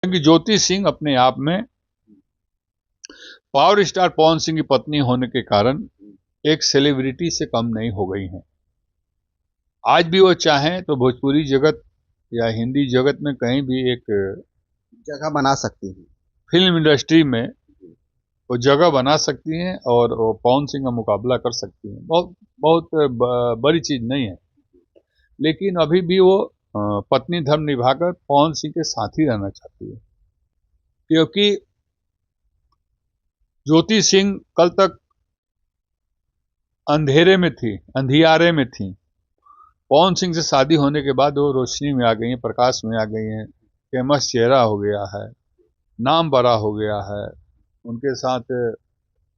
क्योंकि ज्योति सिंह अपने आप में पावर स्टार पवन सिंह की पत्नी होने के कारण एक सेलिब्रिटी से कम नहीं हो गई हैं। आज भी वो चाहें तो भोजपुरी जगत या हिंदी जगत में कहीं भी एक जगह बना सकती हैं। फिल्म इंडस्ट्री में वो जगह बना सकती हैं और वो पवन सिंह का मुकाबला कर सकती हैं। बहुत बड़ी चीज नहीं है, लेकिन अभी भी वो पत्नी धर्म निभाकर पवन सिंह के साथ ही रहना चाहती है, क्योंकि ज्योति सिंह कल तक अंधेरे में थी, अंधियारे में थी। पवन सिंह से शादी होने के बाद वो रोशनी में आ गई हैं, प्रकाश में आ गई हैं, फेमस चेहरा हो गया है, नाम बड़ा हो गया है। उनके साथ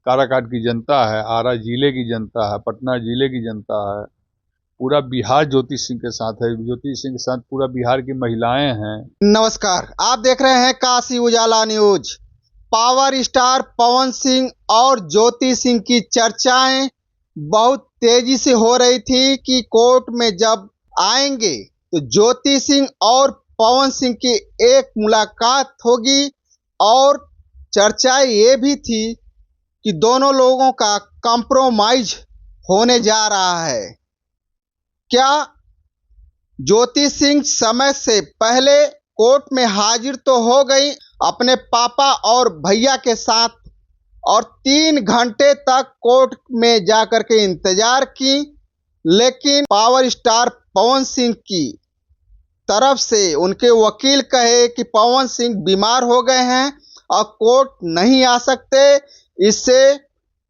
काराकाट की जनता है, आरा जिले की जनता है, पटना जिले की जनता है, पूरा बिहार ज्योति सिंह के साथ है। ज्योति सिंह के साथ पूरा बिहार की महिलाएं हैं। नमस्कार, आप देख रहे हैं काशी उजाला news. Power star Pawan Singh और ज्योति सिंह की चर्चाएं बहुत तेजी से हो रही थी कि कोर्ट में जब आएंगे तो ज्योति सिंह और पवन सिंह की एक मुलाकात होगी, और चर्चा ये भी थी कि दोनों लोगों का कॉम्प्रोमाइज होने जा रहा है। क्या ज्योति सिंह समय से पहले कोर्ट में हाजिर तो हो गई अपने पापा और भैया के साथ, और 3 घंटे तक कोर्ट में जाकर के इंतजार की, लेकिन पावर स्टार पवन सिंह की तरफ से उनके वकील कहे कि पवन सिंह बीमार हो गए हैं और कोर्ट नहीं आ सकते। इससे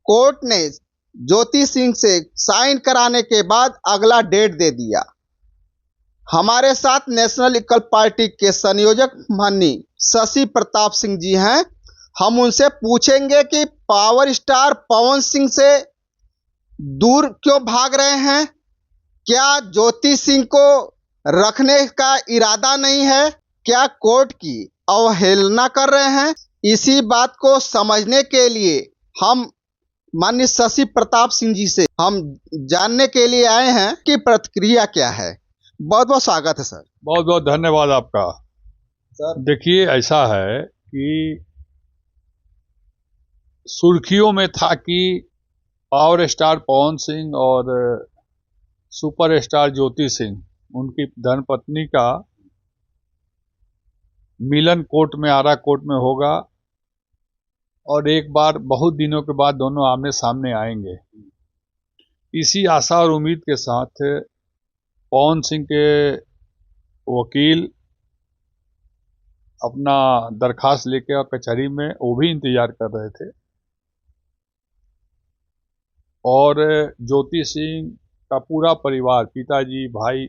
कोर्ट ने ज्योति सिंह से साइन कराने के बाद अगला डेट दे दिया। हमारे साथ नेशनल इक्वल पार्टी के संयोजक माननीय शशि प्रताप सिंह जी हैं। हम उनसे पूछेंगे कि पावर स्टार पवन सिंह से दूर क्यों भाग रहे हैं, क्या ज्योति सिंह को रखने का इरादा नहीं है, क्या कोर्ट की अवहेलना कर रहे हैं। इसी बात को समझने के लिए हम माननीय शशि प्रताप सिंह जी से हम जानने के लिए आए हैं कि प्रतिक्रिया क्या है। बहुत बहुत स्वागत है सर। बहुत बहुत धन्यवाद आपका सर। देखिए, ऐसा है कि सुर्खियों में था कि पावर स्टार पवन सिंह और सुपर स्टार ज्योति सिंह, उनकी धर्मपत्नी का मिलन कोर्ट में, आरा कोर्ट में होगा, और एक बार बहुत दिनों के बाद दोनों आमने सामने आएंगे। इसी आशा और उम्मीद के साथ पवन सिंह के वकील अपना दरखास्त लेके और कचहरी में वो भी इंतजार कर रहे थे, और ज्योति सिंह का पूरा परिवार, पिताजी, भाई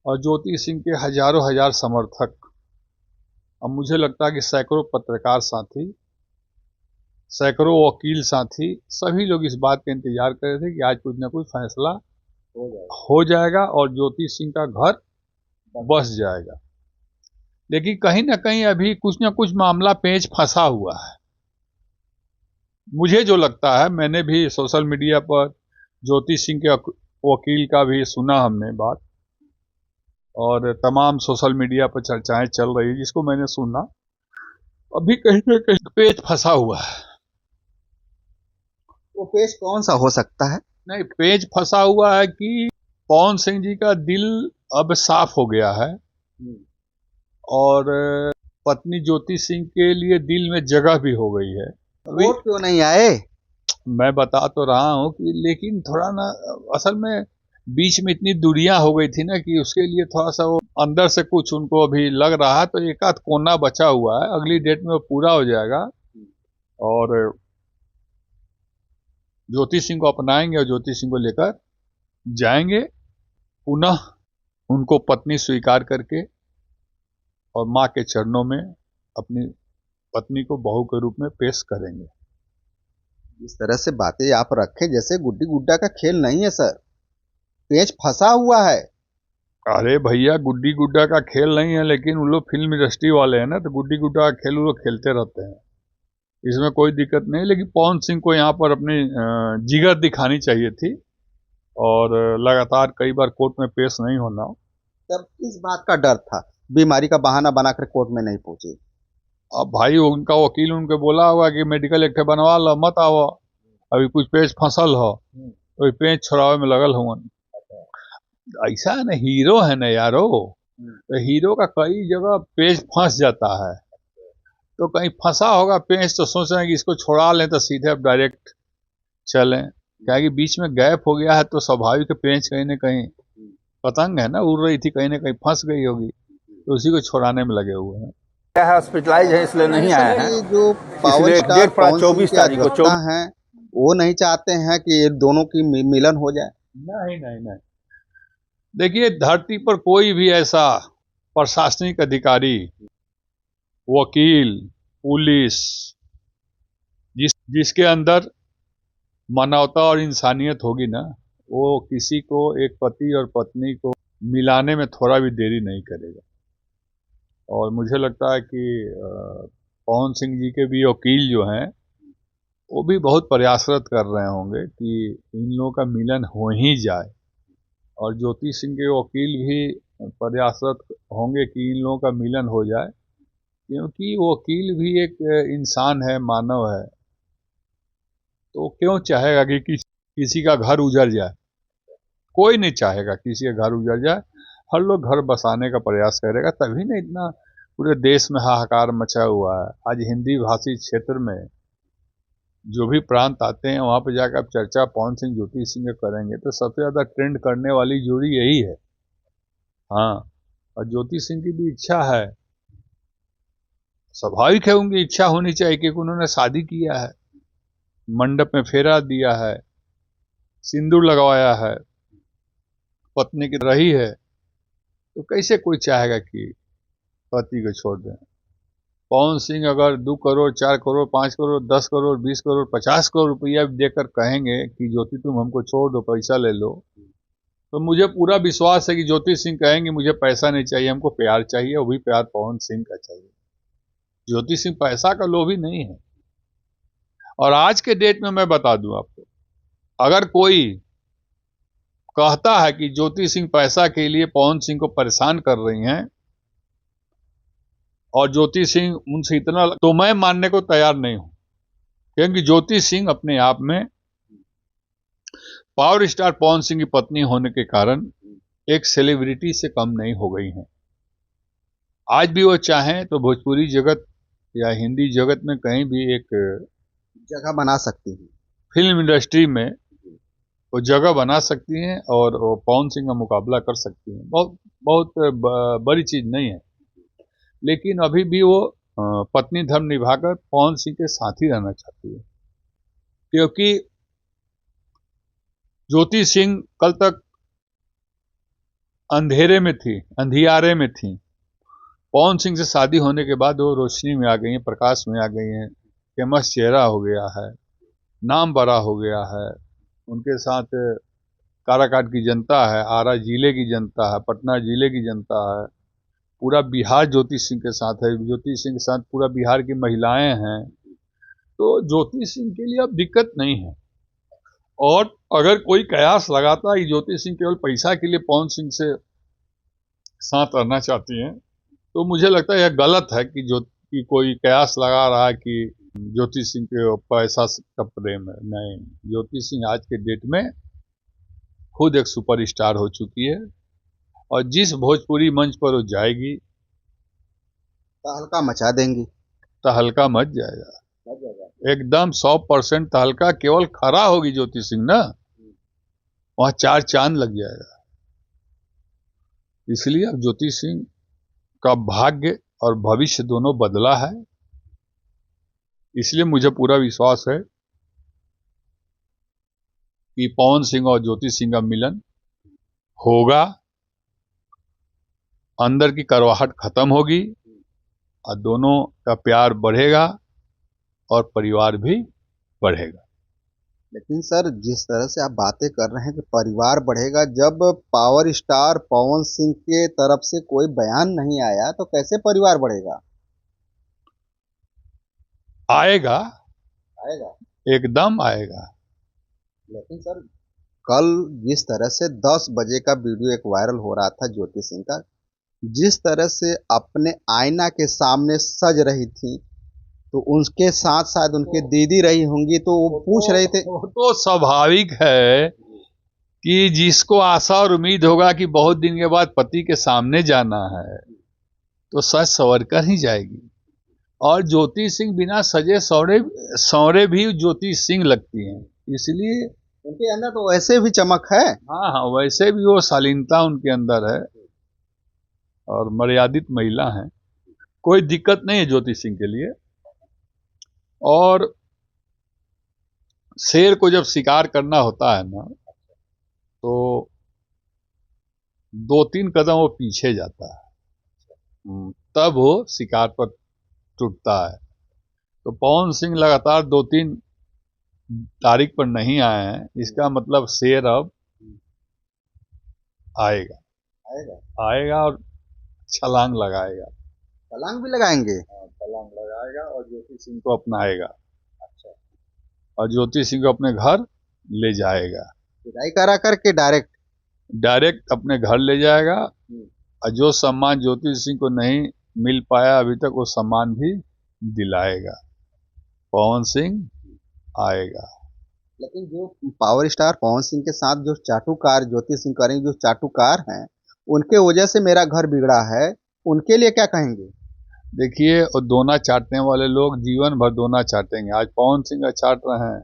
और ज्योति सिंह के हजारों हजार समर्थक, अब मुझे लगता है कि सैकड़ों पत्रकार साथी, सैकड़ों वकील साथी, सभी लोग इस बात का इंतजार कर रहे थे कि आज कुछ ना कुछ फैसला हो जाएगा और ज्योति सिंह का घर बस जाएगा। लेकिन कहीं ना कहीं अभी कुछ ना कुछ मामला पेच फंसा हुआ है। मुझे जो लगता है, मैंने भी सोशल मीडिया पर ज्योति सिंह के वकील का भी सुना हमने बात, और तमाम सोशल मीडिया पर चर्चाएं चल रही है, जिसको मैंने सुना, अभी कहीं ना कहीं पेच फंसा हुआ है। वो पेच कौन सा हो सकता है? नहीं, पेच फंसा हुआ है कि पवन सिंह जी का दिल अब साफ हो गया है, और पत्नी ज्योति सिंह के लिए दिल में जगह भी हो गई है। कोर्ट क्यों नहीं आए? मैं बता तो रहा हूं कि, लेकिन थोड़ा ना, असल में बीच में इतनी दूरियां हो गई थी ना कि उसके लिए थोड़ा सा वो अंदर से कुछ उनको अभी लग रहा है, तो एक आध कोना बचा हुआ है। अगली डेट में वो पूरा हो जाएगा और ज्योति सिंह को अपनाएंगे और ज्योति सिंह को लेकर जाएंगे, पुनः उनको पत्नी स्वीकार करके और माँ के चरणों में अपनी पत्नी को बहू के रूप में पेश करेंगे। इस तरह से बातें आप रखे जैसे गुड्डी गुड्डा का खेल नहीं है सर, पेच फंसा हुआ है। अरे भैया, गुड्डी गुड्डा का खेल नहीं है, लेकिन उन लोग फिल्म इंडस्ट्री वाले हैं ना, तो गुड्डी गुड्डा का खेल वो लोग खेलते रहते हैं, इसमें कोई दिक्कत नहीं। लेकिन पवन सिंह को यहाँ पर अपनी जिगर दिखानी चाहिए थी, और लगातार कई बार कोर्ट में पेश नहीं होना। तब इस बात का डर था बीमारी का बहाना बनाकर कोर्ट में नहीं पहुंचे। अब भाई उनका वकील उनके बोला हुआ कि मेडिकल एक बनवा लो, मत आओ, अभी कुछ पेज फंसल हो, तो पेज छोड़ावे में लगल हुआ। ऐसा है ना, हीरो है ना यारो, तो हीरो का कई जगह पेज फंस जाता है, तो कहीं फंसा होगा पेज, तो सोच रहे हैं कि इसको छोड़ा लें तो सीधे अब डायरेक्ट चलें। क्या कि बीच में गैप हो गया है, तो स्वाभाविक पेज कहीं ना कहीं, पतंग है ना, उड़ रही थी, कहीं ना कहीं फंस गई होगी, तो उसी को छोड़ाने में लगे हुए हैं। क्या है, हॉस्पिटलाइज है इसलिए नहीं आए हैं। ये जो पावर इसलिए स्टार डेट पड़ा पवन सिंह 24 के तारीख को। अधिवक्ता हैं, वो नहीं चाहते हैं कि ये दोनों की मिलन हो जाए। नहीं नहीं नहीं, देखिए धरती पर कोई भी ऐसा प्रशासनिक अधिकारी, वकील, पुलिस, जिसके अंदर मानवता और इंसानियत होगी ना, वो किसी को, एक पति और पत्नी को मिलाने में थोड़ा भी देरी नहीं करेगा। और मुझे लगता है कि पवन सिंह जी के भी वकील जो हैं, वो भी बहुत प्रयासरत कर रहे होंगे कि इन लोगों का मिलन हो ही जाए। और ज्योति सिंह के वकील भी प्रयासरत होंगे कि इन लोगों का मिलन हो जाए, क्योंकि वकील भी एक इंसान है, मानव है, तो क्यों चाहेगा कि किसी का घर उजड़ जाए। कोई नहीं चाहेगा किसी का घर उजड़ जाए, हर लोग घर बसाने का प्रयास करेगा, तभी ना इतना पूरे देश में हाहाकार मचा हुआ है। आज हिंदी भाषी क्षेत्र में जो भी प्रांत आते हैं, वहां पर जाकर आप चर्चा पवन सिंह ज्योति सिंह का करेंगे तो सबसे ज्यादा ट्रेंड करने वाली जोड़ी यही है। हाँ, और ज्योति सिंह की भी इच्छा है, स्वाभाविक है, उनकी इच्छा होनी चाहिए, क्योंकि उन्होंने शादी किया है, मंडप में फेरा दिया है, सिंदूर लगवाया है, पत्नी की रही है, तो कैसे कोई चाहेगा कि पति को छोड़ दें। पवन सिंह अगर 2 करोड़, 4 करोड़, 5 करोड़, 10 करोड़, 20 करोड़, 50 करोड़ रुपया देकर कहेंगे कि ज्योति तुम हमको छोड़ दो, पैसा ले लो, तो मुझे पूरा विश्वास है कि ज्योति सिंह कहेंगे मुझे पैसा नहीं चाहिए, हमको प्यार चाहिए, वो भी प्यार पवन सिंह का चाहिए। ज्योति सिंह पैसा का लोभी नहीं है। और आज के डेट में मैं बता दूं आपको, अगर कोई कहता है कि ज्योति सिंह पैसा के लिए पवन सिंह को परेशान कर रही हैं और ज्योति सिंह उनसे इतना, तो मैं मानने को तैयार नहीं हूं, क्योंकि ज्योति सिंह अपने आप में पावर स्टार पवन सिंह की पत्नी होने के कारण एक सेलिब्रिटी से कम नहीं हो गई हैं। आज भी वो चाहें तो भोजपुरी जगत या हिंदी जगत में कहीं भी एक जगह बना सकती है, फिल्म इंडस्ट्री में वो जगह बना सकती हैं और वो पवन सिंह का मुकाबला कर सकती हैं। बहुत बड़ी चीज नहीं है, लेकिन अभी भी वो पत्नी धर्म निभाकर पवन सिंह के साथ ही रहना चाहती है, क्योंकि ज्योति सिंह कल तक अंधेरे में थी, अंधियारे में थी। पवन सिंह से शादी होने के बाद वो रोशनी में आ गई हैं, प्रकाश में आ गई हैं, फेमस चेहरा हो गया है, नाम बड़ा हो गया है। उनके साथ काराकाट की जनता है, आरा जिले की जनता है, पटना जिले की जनता है, पूरा बिहार ज्योति सिंह के साथ है, ज्योति सिंह के साथ पूरा बिहार की महिलाएं हैं। तो ज्योति सिंह के लिए अब दिक्कत नहीं है। और अगर कोई कयास लगाता है कि ज्योति सिंह केवल पैसा के लिए पवन सिंह से साथ रहना चाहती हैं, तो मुझे लगता है यह गलत है कि कोई कयास लगा रहा है कि ज्योति सिंह के पैसा का प्रेम है। नहीं, ज्योति सिंह आज के डेट में खुद एक सुपरस्टार हो चुकी है, और जिस भोजपुरी मंच पर वो जाएगी तहलका मचा देंगी। तहलका मच जाएगा, एकदम 100% तहलका। केवल खड़ा होगी ज्योति सिंह ना, वहां 4 चांद लग जाएगा। इसलिए अब ज्योति सिंह का भाग्य और भविष्य दोनों बदला है। इसलिए मुझे पूरा विश्वास है कि पवन सिंह और ज्योति सिंह का मिलन होगा, अंदर की करवाहट खत्म होगी और दोनों का प्यार बढ़ेगा और परिवार भी बढ़ेगा। लेकिन सर, जिस तरह से आप बातें कर रहे हैं कि परिवार बढ़ेगा, जब पावर स्टार पवन सिंह के तरफ से कोई बयान नहीं आया तो कैसे परिवार बढ़ेगा? आएगा, आएगा, एकदम आएगा। लेकिन सर, कल जिस तरह से 10 बजे का वीडियो एक वायरल हो रहा था ज्योति सिंह का, जिस तरह से अपने आईना के सामने सज रही थी, तो उनके साथ शायद उनकी दीदी रही होंगी, तो वो पूछ रहे थे। वो तो स्वाभाविक है कि जिसको आशा और उम्मीद होगा कि बहुत दिन के बाद पति के सामने जाना है तो सज संवर कर ही जाएगी। और ज्योति सिंह बिना सजे सौरे भी ज्योति सिंह लगती हैं, इसलिए उनके अंदर तो वैसे भी चमक है। हाँ हाँ, वैसे भी वो शालीनता उनके अंदर है और मर्यादित महिला है, कोई दिक्कत नहीं है ज्योति सिंह के लिए। और शेर को जब शिकार करना होता है ना, तो 2-3 कदम वो पीछे जाता है, तब वो शिकार पर टूटता है। तो पवन सिंह लगातार 2-3 तारीख पर नहीं आए हैं, इसका मतलब शेर अब आएगा और छलांग लगाएगा। छलांग भी लगाएंगे? छलांग लगाएगा और ज्योति सिंह को अपनाएगा। अच्छा। और ज्योति सिंह को अपने घर ले जाएगा, विदाई करा करके डायरेक्ट अपने घर ले जाएगा। और जो सम्मान ज्योति सिंह को नहीं मिल पाया अभी तक, वो सम्मान भी दिलाएगा। पवन सिंह आएगा। लेकिन जो पावर स्टार पवन सिंह के साथ जो चाटुकार ज्योति सिंह करेंगे, जो चाटुकार हैं, उनके वजह से मेरा घर बिगड़ा है, उनके लिए क्या कहेंगे? देखिए, और दोना चाटने वाले लोग जीवन भर दोना चाटेंगे। आज पवन सिंह का चाट रहे हैं,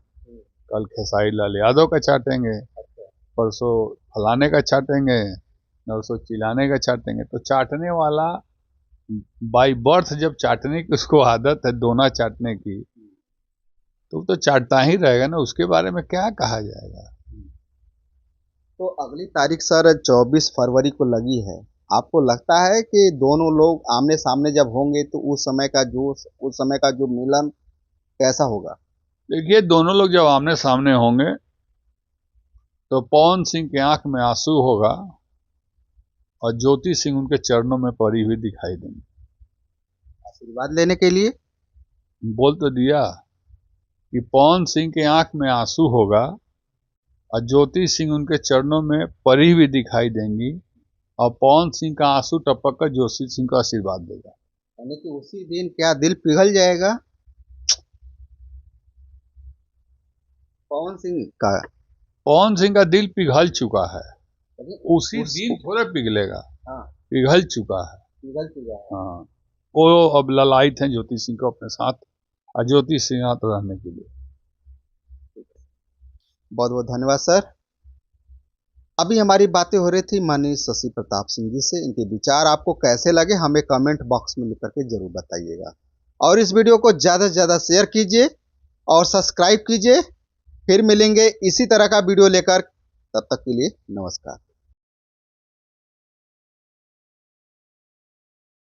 कल खेसारी लाल यादव का चाटेंगे, परसों फलाने का चाटेंगे, नरसों चिल्लाने का चाटेंगे। तो चाटने वाला बाई बर्थ जब चाटने की उसको आदत है, दोना चाटने की, तो चाटता ही रहेगा ना, उसके बारे में क्या कहा जाएगा। तो अगली तारीख सर 24 फरवरी को लगी है। आपको लगता है कि दोनों लोग आमने सामने जब होंगे तो उस समय का जो मिलन कैसा होगा? देखिए, दोनों लोग जब आमने सामने होंगे तो पवन सिंह के आंख में आंसू होगा और ज्योति सिंह उनके चरणों में पड़ी हुई दिखाई देंगी। आशीर्वाद लेने के लिए बोल तो दिया कि पवन सिंह के आंख में आंसू होगा और ज्योति सिंह उनके चरणों में पड़ी हुई दिखाई देंगी, और पवन सिंह का आंसू टपक कर ज्योति सिंह को आशीर्वाद देगा। यानी कि उसी दिन क्या दिल पिघल जाएगा पवन सिंह का दिल पिघल चुका है, उसी दिन थोड़ा पिघलेगा। हाँ। पिघल चुका है। हाँ, वो अब ललायित हैं ज्योति सिंह को अपने साथ और ज्योति सिंह साथ रहने के लिए। बहुत बहुत धन्यवाद सर। अभी हमारी बातें हो रही थी माननीय शशि प्रताप सिंह जी से। इनके विचार आपको कैसे लगे हमें कमेंट बॉक्स में लिख करके जरूर बताइएगा, और इस वीडियो को ज़्यादा से ज़्यादा शेयर कीजिए और सब्सक्राइब कीजिए। फिर मिलेंगे इसी तरह का वीडियो लेकर, तब तक के लिए नमस्कार।